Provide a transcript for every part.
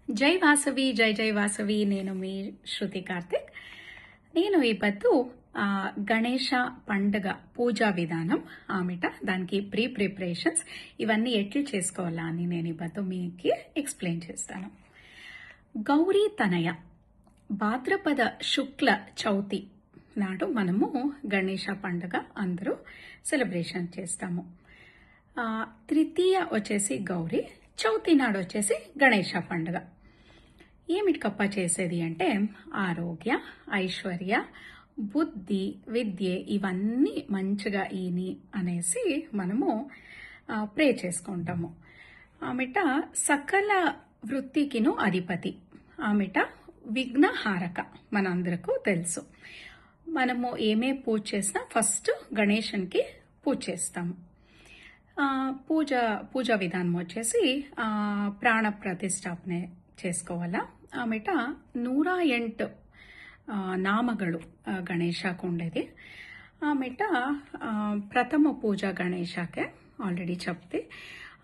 జై వాసవి జై జై వాసవి. నేను మీ శృతి కార్తిక్. నేను ಇವತ್ತು గణేష పండుగ పూజా విధానం ఆమెట దానికి ప్రిపరేషన్స్ ఇవన్నీ ఎట్లు చేసుకోవాలా అని నేను ಇವತ್ತು మీకు ఎక్స్ప్లెయిన్ చేస్తాను. గౌరీ తనయ భాద్రపద శుక్ల చౌతి నాడు మనము గణేష పండుగ అందరూ సెలబ్రేషన్ చేస్తాము. తృతీయ వచ్చేసి గౌరీ, చౌతి నాడు వచ్చేసి గణేష పండుగ. ఏమిటికప్ప చేసేది అంటే ఆరోగ్య, ఐశ్వర్య, బుద్ధి, విద్య ఇవన్నీ మంచిగా ఈని అనేసి మనము ప్రే చేసుకుంటాము. ఆమెట సకల వృత్తికిను అధిపతి, ఆమెట విఘ్నహారక మనందరకు తెలుసు. మనము ఏమే పూజ చేసినా ఫస్ట్ గణేశన్కి పూజ చేస్తాము. పూజా విధానం వచ్చేసి ప్రాణ ప్రతిష్టాపన చేసుకోవాలా. ಆಮೇಟ 108 ನಾಮಗಳು ಗಣೇಶಕ್ಕೆ ఉండేది. ಆಮೇಟ ప్రథమ పూజ గణేశకే ఆల్రెడీ చెప్తే.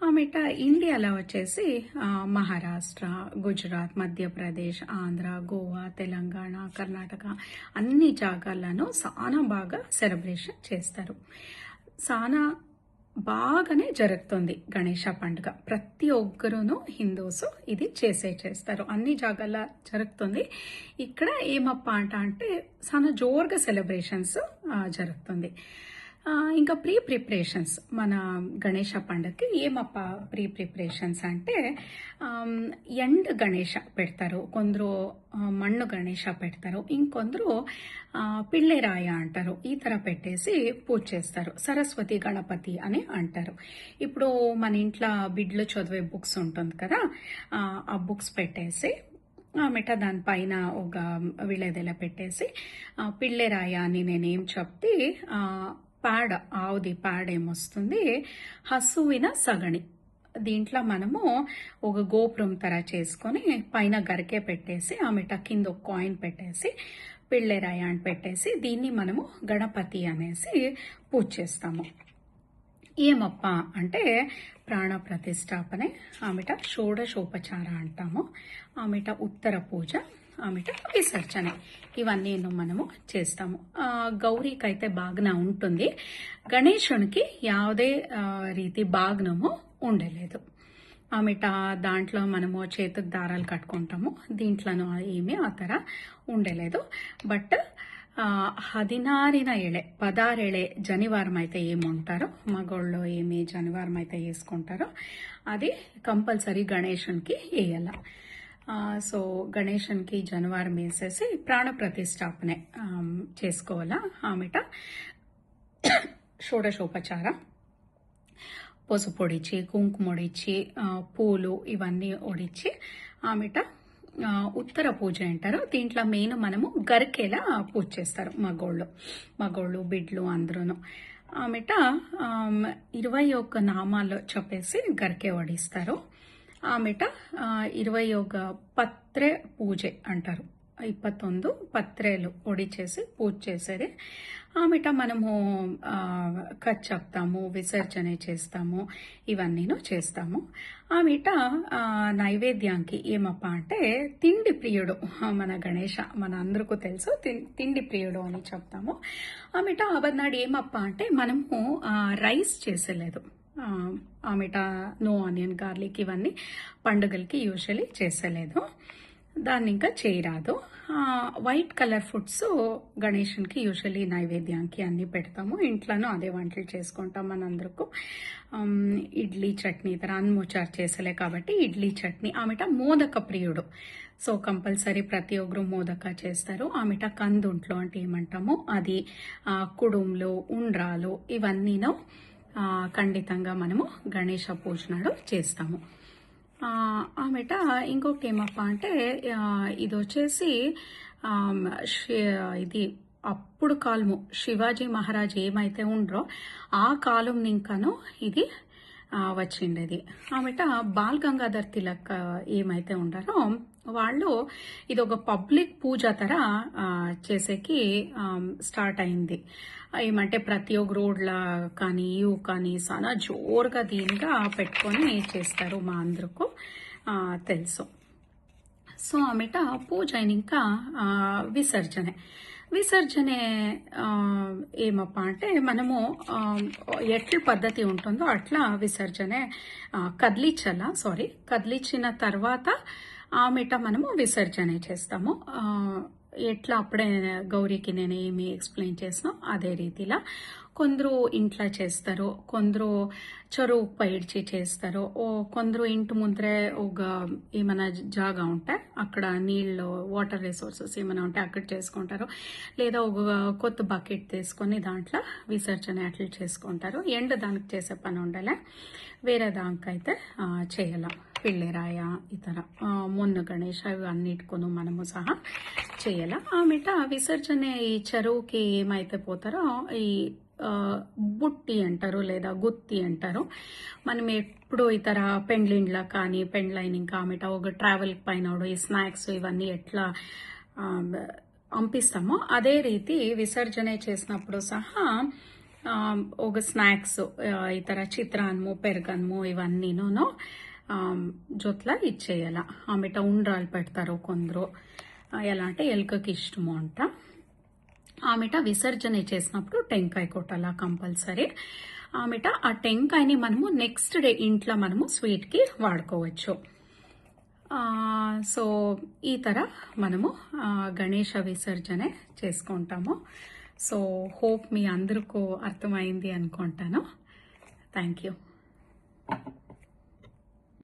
ఆమెట ఇండియాలో వచ్చేసి మహారాష్ట్ర, గుజరాత్, మధ్యప్రదేశ్, ఆంధ్ర, గోవా, తెలంగాణ, కర్ణాటక అన్ని జాగాల్లోనూ చాలా బాగా సెలబ్రేషన్ చేస్తారు. చాలా బాగానే జరుగుతుంది గణేష పండుగ. ప్రతి ఒక్కరూను హిందూస్ ఇది చేస్తారు. అన్ని జాగాల్లో జరుగుతుంది. ఇక్కడ ఏమప్ప అంటే చాలా జోరుగా సెలబ్రేషన్స్ జరుగుతుంది. ఇంకా ప్రిపరేషన్స్ మన గణేష పండుగకి ఏమప్ప ప్రిపరేషన్స్ అంటే ఎండ్ గణేష పెడతారు, కొందరు మಣ್ಣు గణేష పెడతారు, ఇంకొందరు పిళ్ళేరాయ అంటారు. ఈ తర పెట్టేసి పూజ చేస్తారు. సరస్వతి గణపతి అని అంటారు. ఇప్పుడు మన ఇంట్లో బిడ్లు చదివే బుక్స్ ఉంటుంది కదా, ఆ బుక్స్ పెట్టేసి ఆమెట దానిపైన ఒక విళేదెల పెట్టేసి పిళ్ళేరాయ అని నేనేం చెప్తే పేడ, ఆవుది పేడ ఏమొస్తుంది, హసువిన సగణి. దీంట్లో మనము ఒక గోపురం తర చేసుకొని పైన గరికే పెట్టేసి ఆమెట కింద ఒక కాయిన్ పెట్టేసి పిళ్ళేరాయ అని పెట్టేసి దీన్ని మనము గణపతి అనేసి పూజ చేస్తాము. ఏమప్ప అంటే ప్రాణ ప్రతిష్టాపనే, ఆమెట షోడశోపచార అంటాము, ఆమెట ఉత్తర పూజ, ఆమెట విసర్జన. ఇవన్నీ మనము చేస్తాము. గౌరీకి అయితే బాగ్న ఉంటుంది, గణేశునికి యావదే రీతి బాగ్నము ఉండలేదు. ఆమెట దాంట్లో మనము చేతికి దారాలు కట్టుకుంటాము, దీంట్లోనూ ఏమీ ఆ ಥರ ఉండలేదు. బట్ 16 జనివారం అయితే ఏముంటారో మగోళ్ళు ఏమి జనివారం అయితే వేసుకుంటారో అది కంపల్సరీ గణేశునికి వేయాల. సో గణేశన్కి జనవారం వేసేసి ప్రాణ ప్రతిష్టాపనే చేసుకోవాలా. ఆమెట షోడశోపచార పసుపు ఒడిచి, కుంకుమ ఒడిచి, పూలు ఇవన్నీ ఒడిచి ఆమెట ఉత్తర పూజ అంటారు. దీంట్లో మెయిన్ మనము గరికేలా పూజ చేస్తారు మగోళ్ళు బిడ్లు అందరూను. ఆమెట 21 నామాలు చెప్పేసి గరికే వడిస్తారు. ఆమెట 21 పత్రే పూజೆ అంటారు. 21 పత్రేలు ఒడిచేసి పూజ చేసేది. ఆమెట మనము కథ్ చెప్తాము, విసర్జన చేస్తాము, ఇవన్నీను చేస్తాము. ఆమెట నైవేద్యానికి ఏమప్ప అంటే తిండి ప్రియుడు మన గణేష, మన అందరికీ తెలుసు తిండి ప్రియుడు అని చెప్తాము. ఆమెట అవన్నాడు ఏమప్ప అంటే మనము రైస్ చేసేలేదు. ఆమెట నో ఆనియన్, గార్లిక్ ఇవన్నీ పండుగలకి యూజువలీ చేసేలేదు, దాన్ని ఇంకా చేయరాదు. వైట్ కలర్ ఫుడ్స్ గణేశన్కి యూజువలీ నైవేద్యానికి అన్ని పెడతాము. ఇంట్లోనూ అదే వంటలు చేసుకుంటాం మనందరకు. ఇడ్లీ చట్నీ తర అన్ముచారు చేసలే కాబట్టి ఇడ్లీ చట్నీ. ఆమెట మోదక ప్రియుడు, సో కంపల్సరీ ప్రతి ఒక్కరు మోదక చేస్తారు. ఆమెట కందుంట్లో అంటే ఏమంటామో అది, కుడుంలు, ఉండ్రాలు ఇవన్నీను ఖండితంగా మనము గణేష పూజ నాడు చేస్తాము. ఆమెట ఇంకొకటి ఏమప్ప అంటే ఇది వచ్చేసి ఇది అప్పుడు కాలము శివాజీ మహారాజ్ ఏమైతే ఉండ్రో ఆ కాలం ఇంకాను ఇది వచ్చిండేది. ఆమెట బాల్ గంగాధర్ తిలక్ ఏమైతే ఉండారో వాళ్ళు ఇది ఒక పబ్లిక్ పూజ తర చేసేకి స్టార్ట్ అయింది. ఏమంటే ప్రతి ఒక్క రోడ్ల కానీ ఇవి కానీ చాలా జోరుగా దీనిగా పెట్టుకొని చేస్తారు, మా అందరికీ తెలుసు. ಸೊ ಆಮೇಟ ಪೂಜೆ ఇంకా విసర్జనే ఏమప్ప అంటే మనము ఎట్ల పద్ధతి ఉంటుందో అట్లా విసర్జనే కదిలించిన తర్వాత ఆమెట మనము విసర్జనే చేస్తాము. ఎట్లా అప్పుడే గౌరీకి నేను ఏమి ఎక్స్ప్లెయిన్ చేసినా అదే రీతిలా కొందరు ఇంట్లో చేస్తారు, కొందరు చెరువు పైడ్చి చేస్తారు, కొందరు ఇంటి ముందరే ఒక ఏమైనా జాగా ఉంటే అక్కడ నీళ్ళు వాటర్ రిసోర్సెస్ ఏమైనా ఉంటే అక్కడ చేసుకుంటారు, లేదా ఒక కొత్త బకెట్ తీసుకొని దాంట్లో విసర్జన అట్లా చేసుకుంటారు. ఎండ దానికి చేసే పని ఉండాలి, వేరే దానికైతే చేయాల. పిల్లిరాయ ఇతర మొన్న గణేష ఇవి అన్నిటికొని మనము సహా చేయాల. ఆమెట విసర్జన ఈ చెరువుకి ఏమైతే పోతారో ఈ బుట్టి అంటారు లేదా గుత్తి అంటారు. మనం ఎప్పుడు ఇతర పెండ్లిండ్ల కానీ పెండ్లైన ఇంకా ఆమెట ఒక ట్రావెల్ పైన ఈ స్నాక్స్ ఇవన్నీ ఎట్లా పంపిస్తామో అదే రీతి విసర్జన చేసినప్పుడు సహా ఒక స్నాక్స్ ఇతర చిత్రాన్నము పెరుగన్నము ఇవన్నీను జొత్ల ఇచ్చేయాల. ఆమెట ఉండ్రాలు పెడతారు కొందరు, ఎలా అంటే ఎలుకకి ఇష్టము అంట. ఆమెట విసర్జన చేసినప్పుడు టెంకాయ కొట్టాల కంపల్సరీ. ఆమెట ఆ టెంకాయని మనము నెక్స్ట్ డే ఇంట్లో మనము స్వీట్కి వాడుకోవచ్చు. సో ఈ తర మనము గణేష విసర్జనే చేసుకుంటాము. సో హోప్ మీ అందరికీ అర్థమైంది అనుకుంటాను. Thank you.